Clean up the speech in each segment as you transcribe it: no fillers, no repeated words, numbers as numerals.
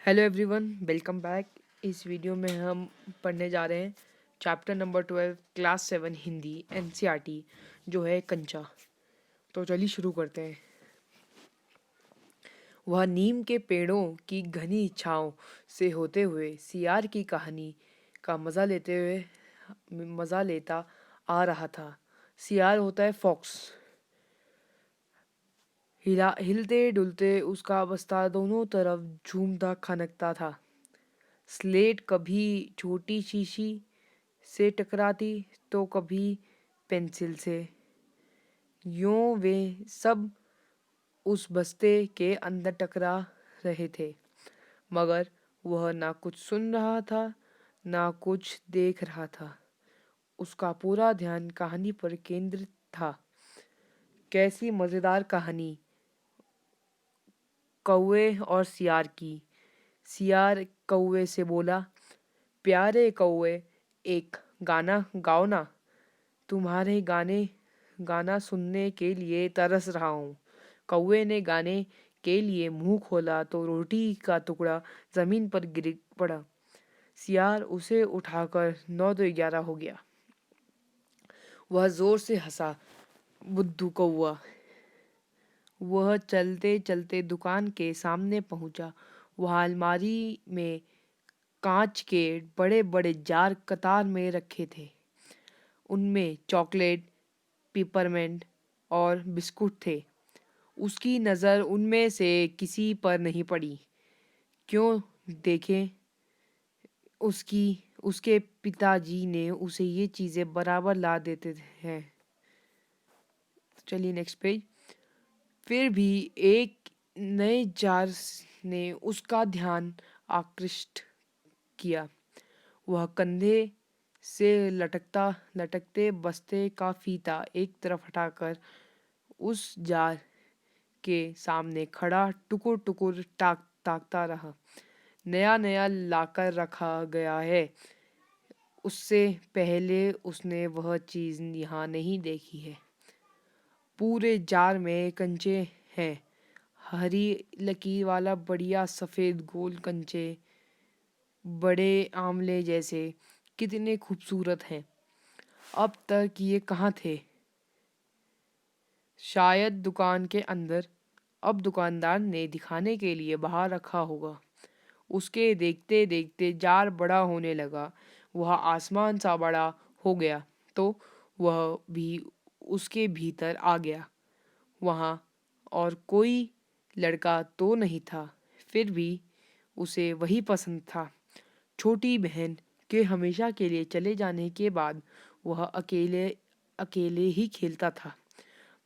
Hello everyone, welcome back. इस video में हम पढ़ने जा रहे हैं chapter number 12 class 7 Hindi NCERT जो है कंचा। तो चलिए शुरू करते हैं। वह नीम के पेड़ों की घनी छाँव से होते हुए सियार की कहानी का मज़ा लेता आ रहा था। सियार होता है फॉक्स। हिलते डुलते उसका बस्ता दोनों तरफ झूमता खनकता था। स्लेट कभी छोटी शीशी से टकराती तो कभी पेंसिल से। यूं वे सब उस बस्ते के अंदर टकरा रहे थे, मगर वह ना कुछ सुन रहा था ना कुछ देख रहा था। उसका पूरा ध्यान कहानी पर केंद्रित था। कैसी मज़ेदार कहानी! कौवे और सियार की। सियार कौवे से बोला, प्यारे कौवे, एक गाना गाओ ना। तुम्हारे गाना सुनने के लिए तरस रहा हूँ। कौवे ने गाने के लिए मुंह खोला तो रोटी का टुकड़ा जमीन पर गिर पड़ा। सियार उसे उठाकर 9 तो 11 हो गया। वह जोर से हंसा, बुद्धू कौवा। वह चलते चलते दुकान के सामने पहुंचा। वहाँ अलमारी में कांच के बड़े बड़े जार कतार में रखे थे। उनमें चॉकलेट, पिपरमेंट और बिस्कुट थे। उसकी नज़र उनमें से किसी पर नहीं पड़ी। क्यों देखें, उसकी उसके पिताजी ने उसे ये चीज़ें बराबर ला देते हैं। चलिए नेक्स्ट पेज। फिर भी एक नए जार ने उसका ध्यान आकृष्ट किया। वह कंधे से लटकता लटकते बस्ते का फीता एक तरफ हटाकर उस जार के सामने खड़ा टुकुर टुकुर ताकता रहा। नया नया लाकर रखा गया है। उससे पहले उसने वह चीज़ यहाँ नहीं देखी है। पूरे जार में कंचे हैं। हरी लकीर वाला बढ़िया सफ़ेद गोल कंचे, बड़े आमले जैसे, कितने खूबसूरत हैं। अब तक ये कहाँ थे? शायद दुकान के अंदर। अब दुकानदार ने दिखाने के लिए बाहर रखा होगा। उसके देखते देखते जार बड़ा होने लगा। वह आसमान सा बड़ा हो गया तो वह भी उसके भीतर आ गया। वहाँ और कोई लड़का तो नहीं था, फिर भी उसे वही पसंद था। छोटी बहन के हमेशा के लिए चले जाने के बाद वह अकेले अकेले ही खेलता था।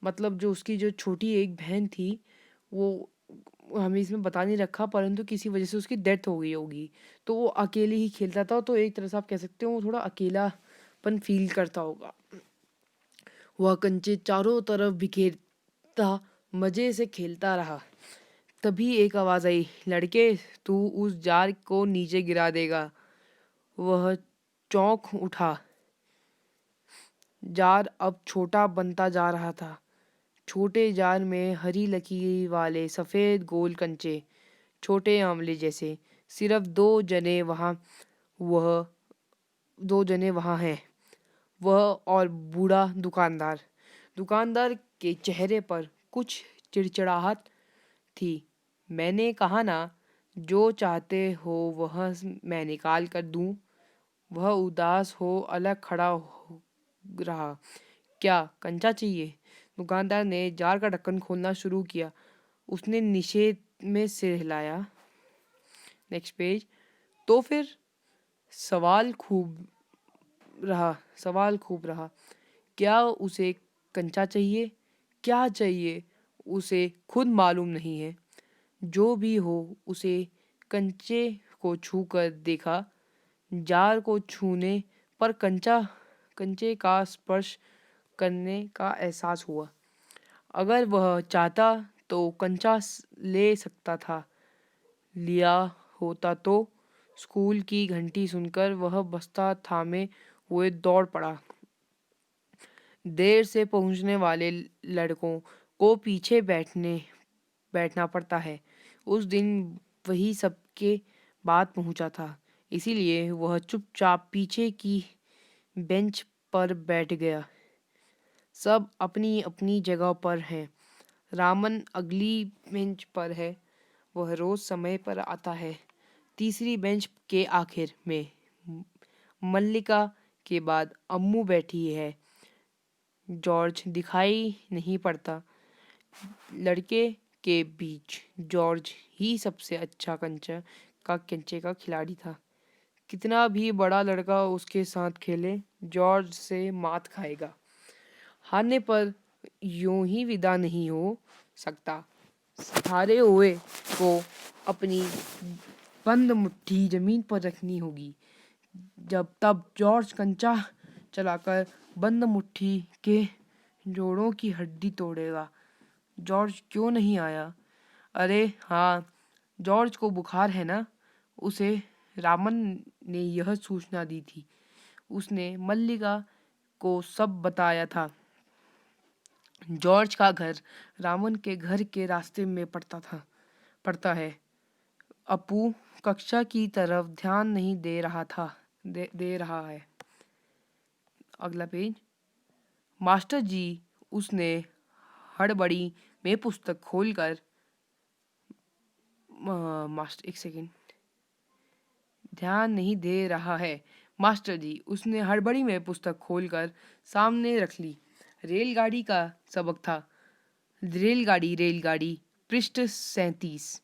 मतलब जो उसकी जो छोटी एक बहन थी, वो हमें इसमें बता नहीं रखा, परंतु किसी वजह से उसकी डेथ हो गई होगी, तो वो अकेले ही खेलता था। तो एक तरह से आप कह सकते हो वो थोड़ा अकेलापन फील करता होगा। वह कंचे चारों तरफ बिखेरता मज़े से खेलता रहा। तभी एक आवाज़ आई, लड़के, तू उस जार को नीचे गिरा देगा। वह चौंक उठा। जार अब छोटा बनता जा रहा था। छोटे जार में हरी लकीर वाले सफ़ेद गोल कंचे, छोटे आंवले जैसे। सिर्फ वह दो जने वहाँ हैं, वह और बूढ़ा दुकानदार। दुकानदार के चेहरे पर कुछ चिड़चिड़ाहट थी। मैंने कहा ना, जो चाहते हो वह मैं निकाल कर दूं। वह उदास हो अलग खड़ा हो रहा। क्या कंचा चाहिए? दुकानदार ने जार का ढक्कन खोलना शुरू किया। उसने निषेध में सिर हिलाया। Next page. तो फिर सवाल खूब रहा। क्या उसे कंचा चाहिए? क्या चाहिए उसे खुद मालूम नहीं है। जो भी हो, उसे कंचे को छू कर देखा। जार को छूने पर कंचे का स्पर्श करने का एहसास हुआ। अगर वह चाहता तो कंचा ले सकता था। लिया होता तो। स्कूल की घंटी सुनकर वह बस्ता थामे हुए दौड़ पड़ा। देर से पहुंचने वाले लड़कों को पीछे बैठना पड़ता है। उस दिन वही सबके बात पहुंचा था, इसीलिए वह चुपचाप पीछे की बेंच पर बैठ गया। सब अपनी अपनी जगह पर हैं। रामन अगली बेंच पर है। वह रोज समय पर आता है। तीसरी बेंच के आखिर में मल्लिका के बाद अम्मू बैठी है। जॉर्ज दिखाई नहीं पड़ता। लड़के के बीच जॉर्ज ही सबसे अच्छा कंचे का खिलाड़ी था। कितना भी बड़ा लड़का उसके साथ खेले, जॉर्ज से मात खाएगा। हारने पर यूं ही विदा नहीं हो सकता। हारे हुए को अपनी बंद मुट्ठी जमीन पर रखनी होगी। जब तब जॉर्ज कंचा चलाकर बंद मुट्ठी के जोड़ों की हड्डी तोड़ेगा। जॉर्ज क्यों नहीं आया? अरे हाँ, जॉर्ज को बुखार है ना? उसे रामन ने यह सूचना दी थी। उसने मल्लिका को सब बताया था। जॉर्ज का घर रामन के घर के रास्ते में पड़ता है। अपू कक्षा की तरफ ध्यान नहीं दे रहा है। अगला पेज। मास्टर जी, उसने हड़बड़ी में पुस्तक खोलकर मास्टर एक सेकेंड ध्यान नहीं दे रहा है। मास्टर जी, उसने हड़बड़ी में पुस्तक खोलकर सामने रख ली। रेलगाड़ी का सबक था। रेलगाड़ी रेलगाड़ी पृष्ठ 37।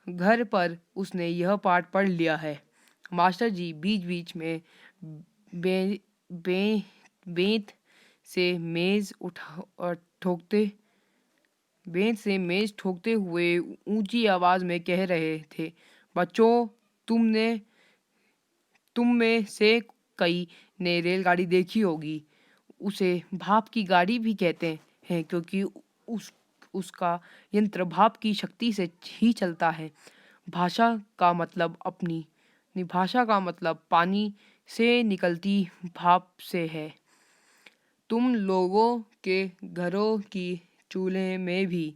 घर पर उसने यह पाठ पढ़ लिया है। मास्टर जी बीच बीच में बे, बे, बेंत से मेज ठोकते हुए ऊंची आवाज में कह रहे थे, बच्चों, तुम में से कई ने रेलगाड़ी देखी होगी। उसे भाप की गाड़ी भी कहते हैं, क्योंकि उसका यंत्र भाप की शक्ति से ही चलता है। भाषा का मतलब भाषा का मतलब पानी से निकलती भाप से है। तुम लोगों के घरों की चूल्हे में भी।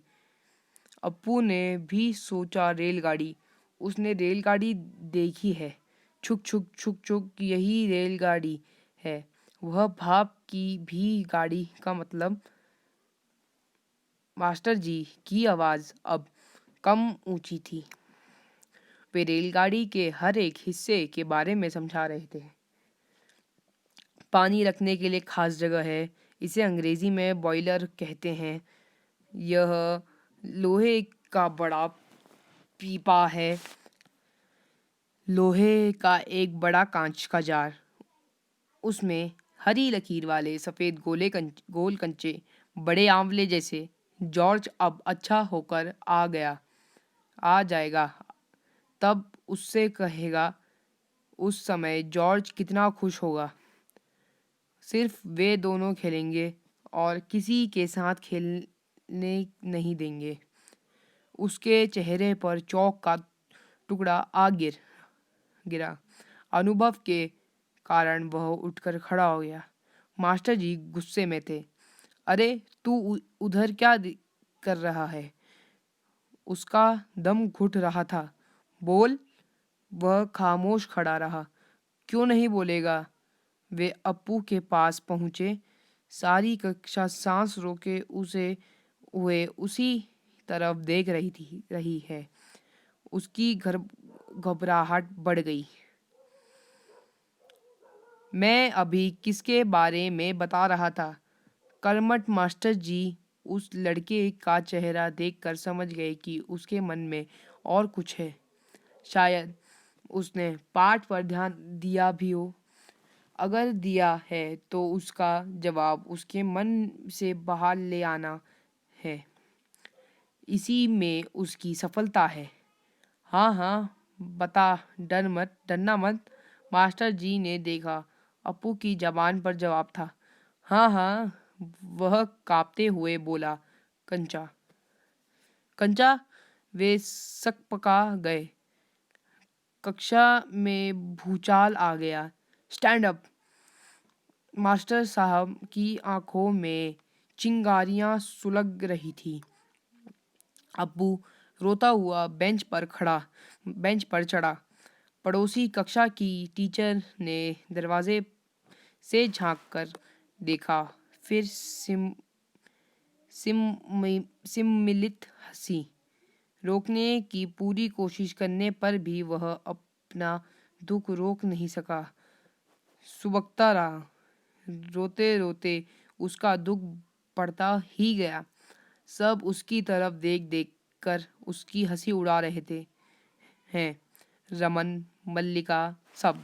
अप्पू ने भी सोचा रेलगाड़ी। उसने रेलगाड़ी देखी है। छुक छुक छुक छुक, यही रेलगाड़ी है। वह भाप की भी गाड़ी का मतलब। मास्टर जी की आवाज अब कम ऊंची थी। वे रेलगाड़ी के हर एक हिस्से के बारे में समझा रहे थे। पानी रखने के लिए खास जगह है, इसे अंग्रेजी में बॉयलर कहते हैं। यह लोहे का बड़ा पीपा है। लोहे का एक बड़ा कांच का जार, उसमें हरी लकीर वाले सफ़ेद गोल कंचे, बड़े आंवले जैसे। जॉर्ज अब अच्छा होकर आ जाएगा। तब उससे कहेगा। उस समय जॉर्ज कितना खुश होगा। सिर्फ वे दोनों खेलेंगे और किसी के साथ खेलने नहीं देंगे। उसके चेहरे पर चौक का टुकड़ा गिरा। अनुभव के कारण वह उठकर खड़ा हो गया। मास्टर जी गुस्से में थे। अरे तू उधर क्या कर रहा है? उसका दम घुट रहा था। बोल। वह खामोश खड़ा रहा। क्यों नहीं बोलेगा? वे अप्पू के पास पहुंचे। सारी कक्षा सांस रोके उसी तरफ देख रही है। उसकी घबराहट बढ़ गई। मैं अभी किसके बारे में बता रहा था? कर्मठ मास्टर जी उस लड़के का चेहरा देखकर समझ गए कि उसके मन में और कुछ है। शायद उसने पाठ पर ध्यान दिया भी हो। अगर दिया है तो उसका जवाब उसके मन से बाहर ले आना है। इसी में उसकी सफलता है। हाँ हाँ, बता, डरना मत। मास्टर जी ने देखा। अप्पू की जबान पर जवाब था। हाँ हाँ, वह कांपते हुए बोला। कंचा कंचा। वे सकपका गए। कक्षा में भूचाल आ गया। Stand up. मास्टर साहब की आंखों में चिंगारियां सुलग रही थी। अप्पू रोता हुआ बेंच पर चढ़ा। पड़ोसी कक्षा की टीचर ने दरवाजे से झांककर देखा, फिर सम्मिलित हंसी। रोकने की पूरी कोशिश करने पर भी वह अपना दुख रोक नहीं सका। सुबकता रहा। रोते रोते उसका दुख बढ़ता ही गया। सब उसकी तरफ देख देख कर उसकी हंसी उड़ा रहे थे हैं। रमन, मल्लिका, सब।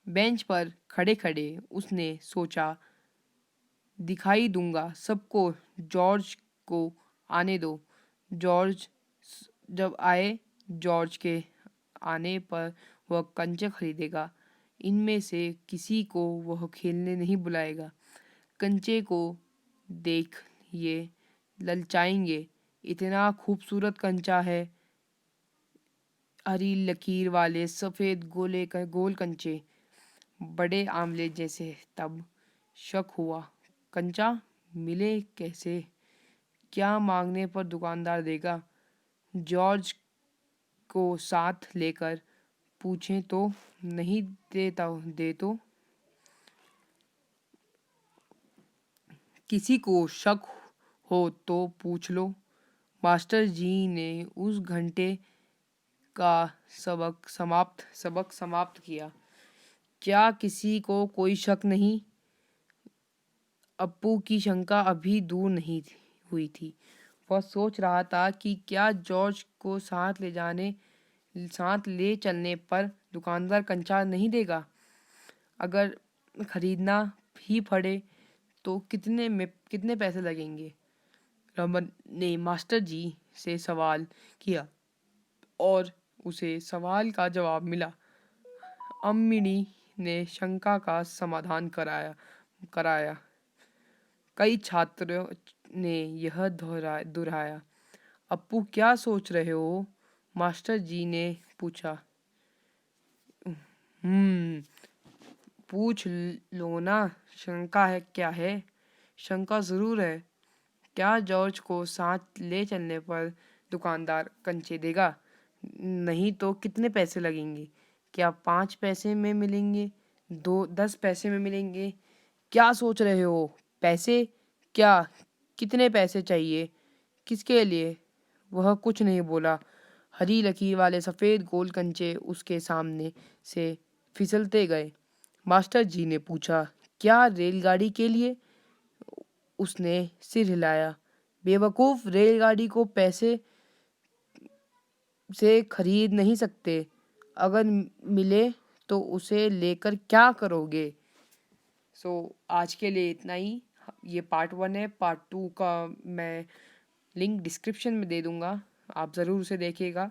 बेंच पर खड़े खड़े उसने सोचा, दिखाई दूंगा सबको, जॉर्ज को आने दो। जॉर्ज जब आए, जॉर्ज के आने पर वह कंचे खरीदेगा। इनमें से किसी को वह खेलने नहीं बुलाएगा। कंचे को देख ये ललचाएंगे। इतना खूबसूरत कंचा है, हरी लकीर वाले सफ़ेद गोल कंचे, बड़े आमले जैसे। तब शक हुआ, कंचा मिले कैसे? क्या मांगने पर दुकानदार देगा? जॉर्ज को साथ लेकर पूछें तो? नहीं देता दे तो? किसी को शक हो तो पूछ लो। मास्टर जी ने उस घंटे का सबक समाप्त किया। क्या किसी को कोई शक नहीं? अप्पू की शंका अभी दूर नहीं हुई थी। वह सोच रहा था कि क्या जॉर्ज को साथ ले चलने पर दुकानदार कंचा नहीं देगा। अगर खरीदना ही पड़े तो कितने पैसे लगेंगे? रमन ने मास्टर जी से सवाल किया और उसे सवाल का जवाब मिला। अम्मिनी ने शंका का समाधान कराया। कई छात्रों ने यह दोहराया। अप्पू, क्या सोच रहे हो? मास्टर जी ने पूछा। पूछ लो ना, शंका है क्या है? शंका जरूर है। क्या जॉर्ज को साथ ले चलने पर दुकानदार कंचे देगा? नहीं तो कितने पैसे लगेंगे? क्या 5 पैसे में मिलेंगे? 10 पैसे में मिलेंगे? क्या सोच रहे हो? पैसे? क्या? कितने पैसे चाहिए? किसके लिए? वह कुछ नहीं बोला। हरी लकीर वाले सफ़ेद गोल कंचे उसके सामने से फिसलते गए। मास्टर जी ने पूछा, क्या रेलगाड़ी के लिए? उसने सिर हिलाया। बेवकूफ़, रेलगाड़ी को पैसे से खरीद नहीं सकते। अगर मिले तो उसे लेकर क्या करोगे? आज के लिए इतना ही। ये पार्ट 1 है। पार्ट 2 का मैं लिंक डिस्क्रिप्शन में दे दूँगा, आप ज़रूर उसे देखिएगा।